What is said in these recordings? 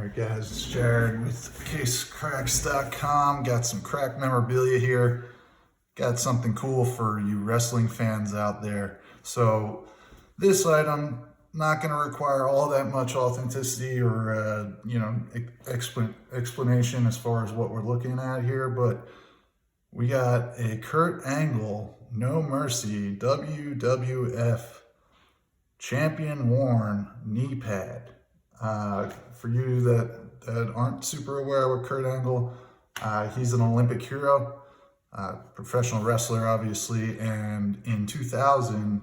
Alright guys, it's Jared with Casecracks.com. Got some crack memorabilia here. Got something cool for you wrestling fans out there. So this item, not going to require all that much authenticity or explanation as far as what we're looking at here, but we got a Kurt Angle No Mercy WWF champion worn knee pad. For you that aren't super aware with Kurt Angle, he's an Olympic hero, professional wrestler, obviously, and in 2000,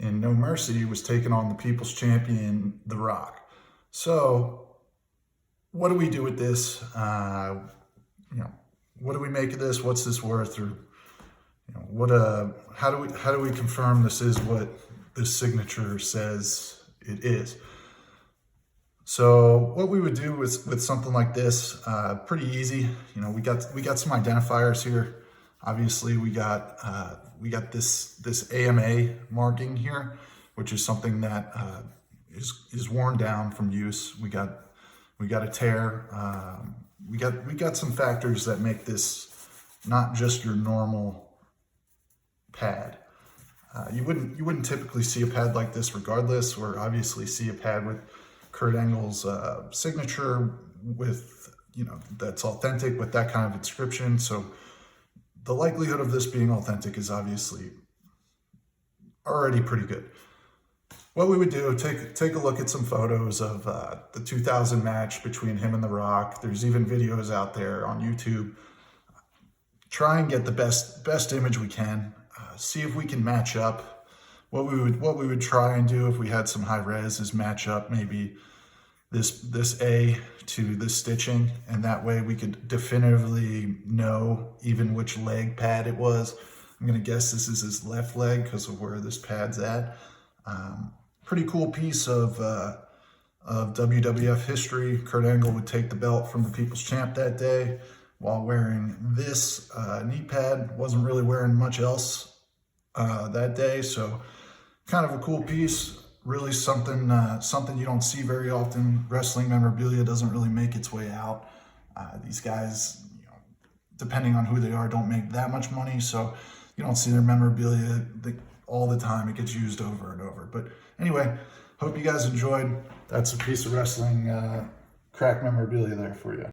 in No Mercy, was taking on the People's Champion, The Rock. So, what do we do with this? What do we make of this? What's this worth? Or how do we confirm this is what this signature says it is? So what we would do with something like this, pretty easy. We got some identifiers here. Obviously, we got this AMA marking here, which is something that is worn down from use. We got a tear. We got some factors that make this not just your normal pad. You wouldn't typically see a pad like this regardless, or obviously see a pad with Kurt Angle's signature with, that's authentic with that kind of inscription. So the likelihood of this being authentic is obviously already pretty good. What we would do, take a look at some photos of the 2000 match between him and The Rock. There's even videos out there on YouTube. Try and get the best image we can. See if we can match up. What we would try and do if we had some high res is match up maybe this A to this stitching, and that way we could definitively know even which leg pad it was. I'm gonna guess this is his left leg because of where this pad's at. Pretty cool piece of WWF history. Kurt Angle would take the belt from the People's Champ that day while wearing this knee pad. Wasn't really wearing much else that day, so kind of a cool piece. Really something you don't see very often. Wrestling memorabilia doesn't really make its way out. These guys, depending on who they are, don't make that much money, so you don't see their memorabilia all the time. It gets used over and over. But anyway, hope you guys enjoyed. That's a piece of wrestling crack memorabilia there for you.